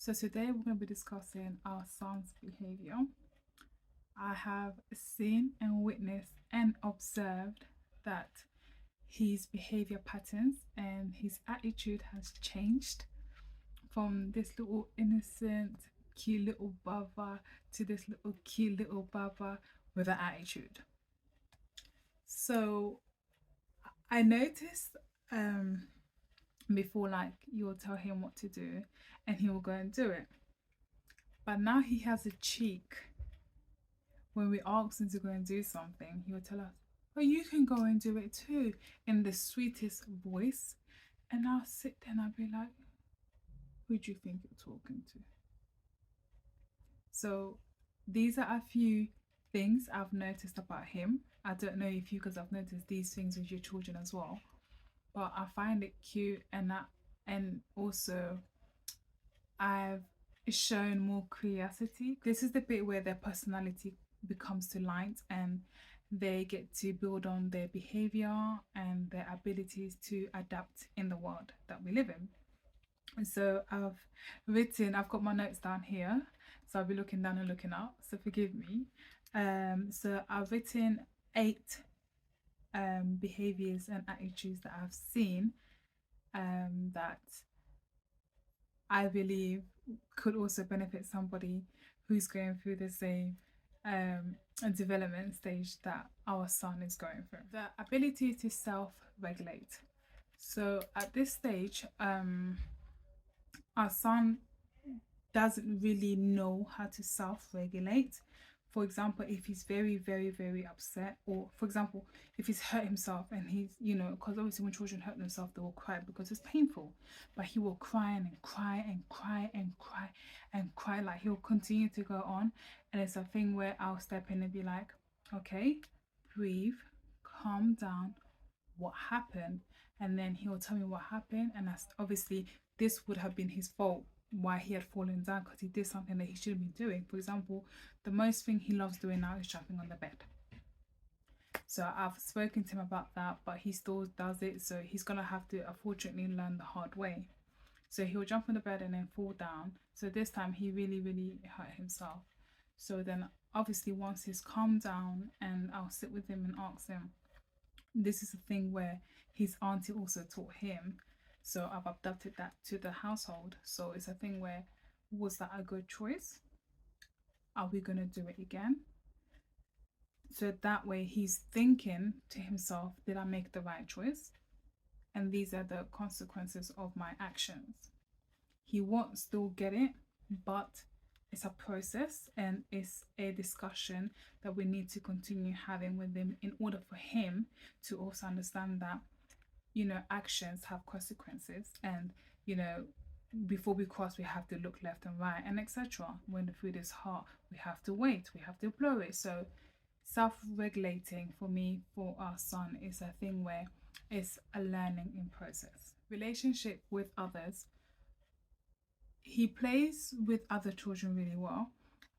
So today we're going to be discussing our son's behavior. I have seen and witnessed and observed that his behavior patterns and his attitude has changed from this little innocent, cute little baba to this little cute little baba with an attitude. So I noticed before, like, you'll tell him what to do and he will go and do it. But now he has a cheek. When we ask him to go and do something, he will tell us, "Oh, you can go and do it too," in the sweetest voice. And I'll sit there and I'll be like, "Who do you think you're talking to?" So these are a few things I've noticed about him. I don't know if you guys have noticed these things with your children as well, but I find it cute, and also I've shown more curiosity. This is the bit where their personality becomes to light and they get to build on their behavior and their abilities to adapt in the world that we live in. And so I've got my notes down here, so I'll be looking down and looking up, so forgive me. So I've written 8 behaviors and attitudes that I've seen that I believe could also benefit somebody who's going through the same development stage that our son is going through. The ability to self-regulate. So at this stage, our son doesn't really know how to self-regulate. For example, if he's very, very, very upset, or for example, if he's hurt himself and he's, because obviously when children hurt themselves, they will cry because it's painful. But he will cry and cry and cry and cry and cry, like he'll continue to go on. And it's a thing where I'll step in and be like, okay, breathe, calm down, what happened? And then he'll tell me what happened. And that's obviously, this would have been his fault, why he had fallen down, because he did something that he shouldn't be doing. For example, the most thing he loves doing now is jumping on the bed. So I've spoken to him about that, but he still does it. So he's gonna have to unfortunately learn the hard way. So he'll jump on the bed and then fall down. So this time he really, really hurt himself. So then obviously once he's calmed down, and I'll sit with him and ask him, this is a thing where his auntie also taught him. So I've adapted that to the household. So it's a thing where, was that a good choice? Are we going to do it again? So that way he's thinking to himself, did I make the right choice? And these are the consequences of my actions. He won't still get it, but it's a process and it's a discussion that we need to continue having with him in order for him to also understand that, actions have consequences, and, before we cross, we have to look left and right, and etc. When the food is hot, we have to wait, we have to blow it. So self-regulating for me, for our son, is a thing where it's a learning in process. Relationship with others. He plays with other children really well.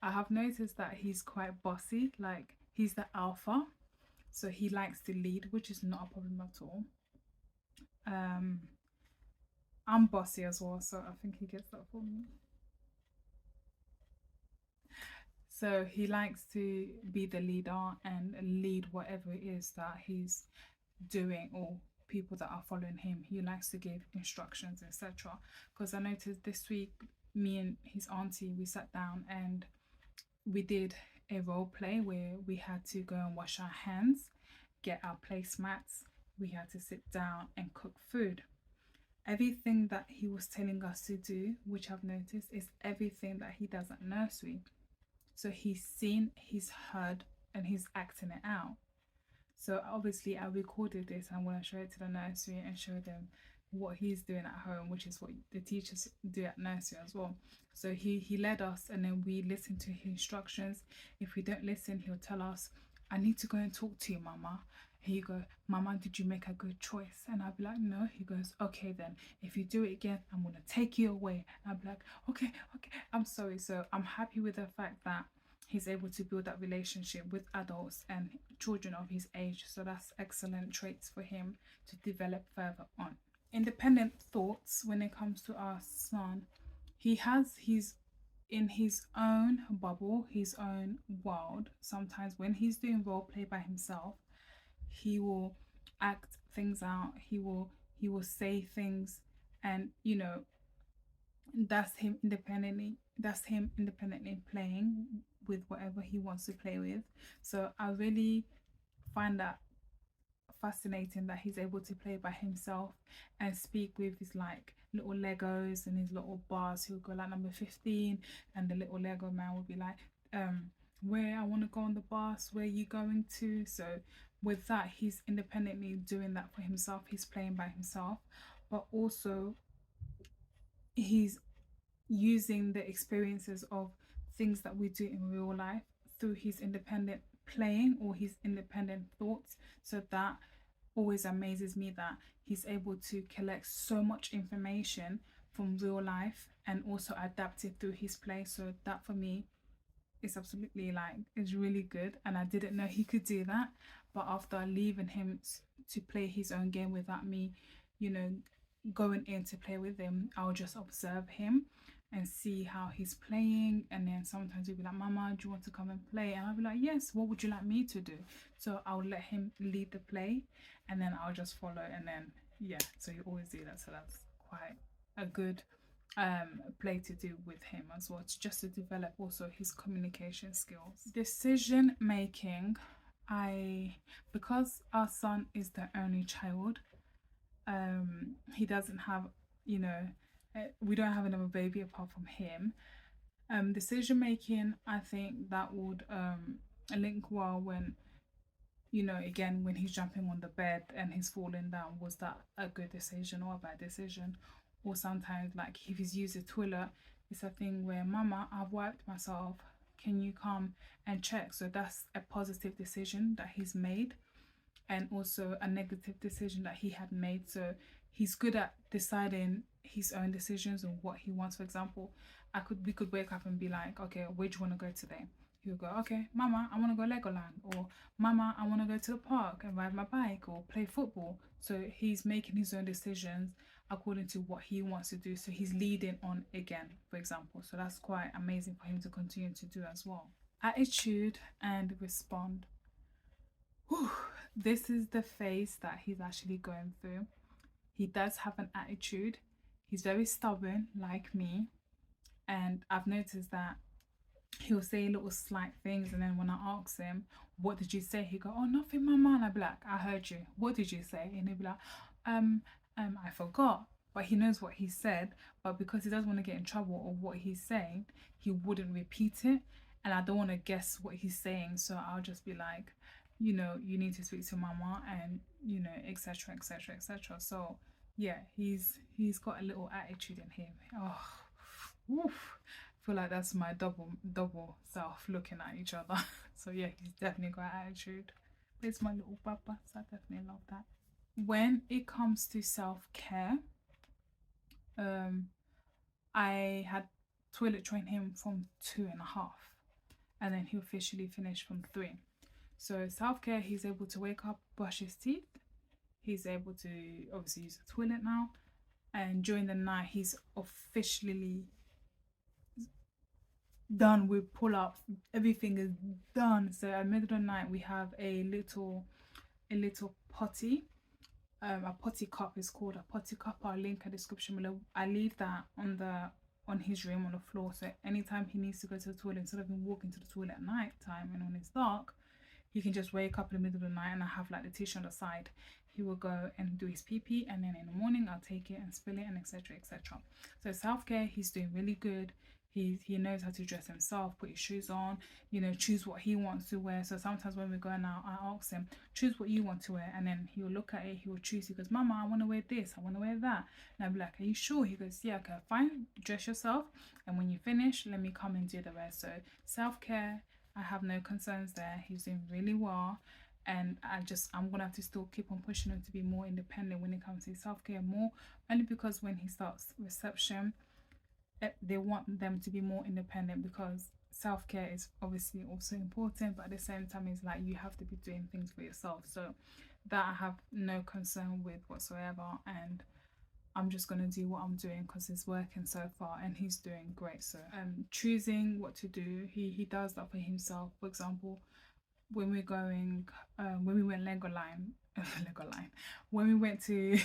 I have noticed that he's quite bossy, like he's the alpha, so he likes to lead, which is not a problem at all. I'm bossy as well, so I think he gets that for me. So he likes to be the leader and lead whatever it is that he's doing, or people that are following him. He likes to give instructions, etc. Because I noticed this week, me and his auntie, we sat down and we did a role play where we had to go and wash our hands, get our placemats, we had to sit down and cook food. Everything that he was telling us to do, which I've noticed, is everything that he does at nursery. So he's seen, he's heard, and he's acting it out. So obviously I recorded this and I'm going to show it to the nursery and show them what he's doing at home, which is what the teachers do at nursery as well. So he led us, and then we listened to his instructions. If we don't listen, he'll tell us, I need to go and talk to you, Mama. And you go, Mama, did you make a good choice? And I'll be like, no. He goes, okay then, if you do it again, I'm going to take you away. And I'll be like, okay, I'm sorry. So I'm happy with the fact that he's able to build that relationship with adults and children of his age. So that's excellent traits for him to develop further on. Independent thoughts when it comes to our son. he has he's in his own bubble, his own world. Sometimes when he's doing role play by himself, he will act things out. He will say things, and that's him independently playing with whatever he wants to play with. So I really find that fascinating that he's able to play by himself and speak with his like little Legos and his little bars. He'll go like number 15, and the little Lego man will be like, where I want to go on the bus, where are you going to? So with that, he's independently doing that for himself. He's playing by himself, but also he's using the experiences of things that we do in real life through his independent playing or his independent thoughts. So that always amazes me, that he's able to collect so much information from real life and also adapt it through his play. So that for me is absolutely like is really good, and I didn't know he could do that. But after leaving him to play his own game without me, you know, going in to play with him, I'll just observe him and see how he's playing. And then sometimes he'll be like, Mama, do you want to come and play? And I'll be like, yes, what would you like me to do? So I'll let him lead the play, and then I'll just follow. And then yeah, so you always do that. So that's quite a good play to do with him as well. It's just to develop also his communication skills. Decision making, because our son is the only child, he doesn't have, we don't have another baby apart from him. Decision making, I think that would link well when, again, when he's jumping on the bed and he's falling down, was that a good decision or a bad decision? Or sometimes, like, if he's used a toilet, it's a thing where, Mama, I've wiped myself, can you come and check? So that's a positive decision that he's made, and also a negative decision that he had made. So he's good at deciding his own decisions and what he wants. For example, we could wake up and be like, okay, where do you want to go today? He'll go, okay, Mama, I want to go Legoland, or Mama, I want to go to the park and ride my bike or play football. So he's making his own decisions according to what he wants to do. So he's leading on again, for example. So that's quite amazing for him to continue to do as well. Attitude and respond. Whew, this is the phase that he's actually going through. He does have an attitude. He's very stubborn, like me. And I've noticed that he'll say little slight things, and then when I ask him, what did you say? He go, oh, nothing, Mama. And I'll be like, I heard you. What did you say? And he'll be like, I forgot. But he knows what he said. But because he doesn't want to get in trouble or what he's saying, he wouldn't repeat it. And I don't want to guess what he's saying. So I'll just be like, you need to speak to Mama, and, etc., etc., etc. So yeah, he's got a little attitude in him. Oh, oof. I feel like that's my double self looking at each other. So yeah, he's definitely got attitude. It's my little papa, so I definitely love that. When it comes to self-care, I had toilet trained him from 2.5, and then he officially finished from 3. So self-care, he's able to wake up, brush his teeth. He's able to obviously use the toilet now. And during the night, he's officially done with pull-ups. Everything is done. So at middle of the night, we have a little potty. A potty cup is called a potty cup. I'll link a description below. I leave that on his room on the floor. So anytime he needs to go to the toilet, instead of him walking to the toilet at night time and when it's dark, he can just wake up in the middle of the night, and I have like the tissue on the side. He will go and do his pee, and then in the morning I'll take it and spill it, and etc., etc. So self-care, he's doing really good. He knows how to dress himself, put his shoes on, choose what he wants to wear. So sometimes when we're going out, I ask him, choose what you want to wear, and then he'll look at it, he will choose. He goes, Mama, I want to wear this, I want to wear that. And I'll be like, are you sure? He goes, yeah, okay, fine, dress yourself, and when you finish, let me come and do the rest. So self-care, I have no concerns there. He's doing really well, and I'm gonna have to still keep on pushing him to be more independent when it comes to self-care, more only because when he starts reception, they want them to be more independent, because self-care is obviously also important, but at the same time it's like you have to be doing things for yourself. So that I have no concern with whatsoever, and I'm just going to do what I'm doing because it's working so far and he's doing great. So choosing what to do, he does that for himself. For example, when we're going when we went Legoland Legoland when we went to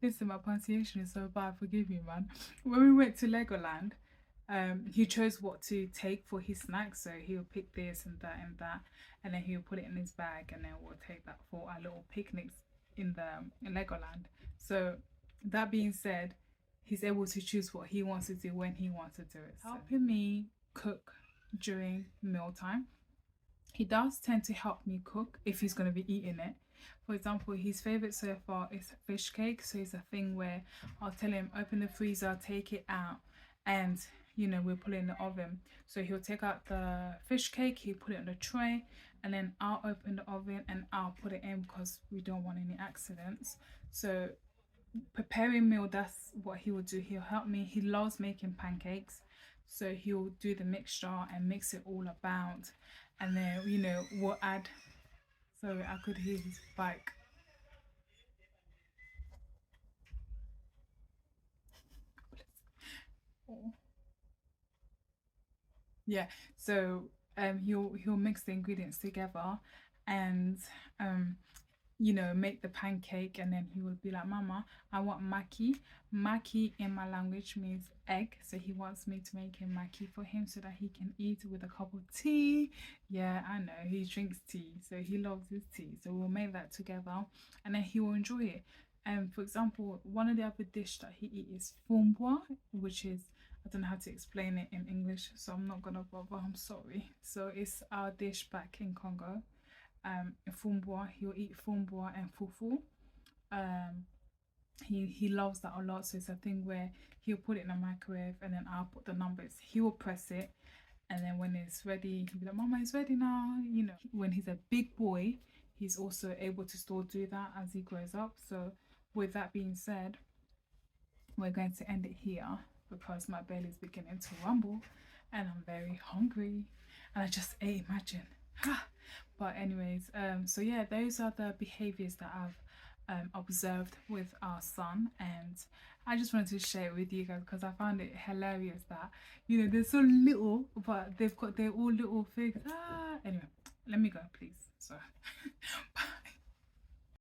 listen, my pronunciation is so bad, forgive me, man. When we went to Legoland, he chose what to take for his snacks. So he'll pick this and that, and then he'll put it in his bag, and then we'll take that for our little picnics in the in Legoland. So that being said, he's able to choose what he wants to do when he wants to do it. So helping me cook during mealtime. He does tend to help me cook if he's going to be eating it. For example, his favorite so far is fish cake. So it's a thing where I'll tell him, open the freezer, take it out, and we'll put it in the oven. So he'll take out the fish cake, he'll put it on the tray, and then I'll open the oven and I'll put it in because we don't want any accidents. So preparing meal, that's what he will do. He'll help me. He loves making pancakes, so he'll do the mixture and mix it all about, and then we'll add. Sorry, I could hear his bike. Oh. Yeah, so he'll mix the ingredients together, and make the pancake, and then he would be like, Mama, I want maki. Maki in my language means egg, so he wants me to make him maki for him so that he can eat with a cup of tea. Yeah, I know, he drinks tea, so he loves his tea. So we'll make that together, and then he will enjoy it. And for example, one of the other dish that he eats is fumboa, which is, I don't know how to explain it in English, so I'm not gonna bother, I'm sorry. So it's our dish back in Congo. Fumboa, he'll eat fumboa and fufu. Um, he loves that a lot, so it's a thing where he'll put it in the microwave and then I'll put the numbers. He will press it, and then when it's ready, he'll be like, Mama, it's ready now. When he's a big boy, he's also able to still do that as he grows up. So with that being said, we're going to end it here because my belly is beginning to rumble and I'm very hungry and I just ate, imagine. But anyways, so yeah, those are the behaviors that I've observed with our son, and I just wanted to share it with you guys because I found it hilarious that they're so little but they're all little things. Anyway, let me go, please. So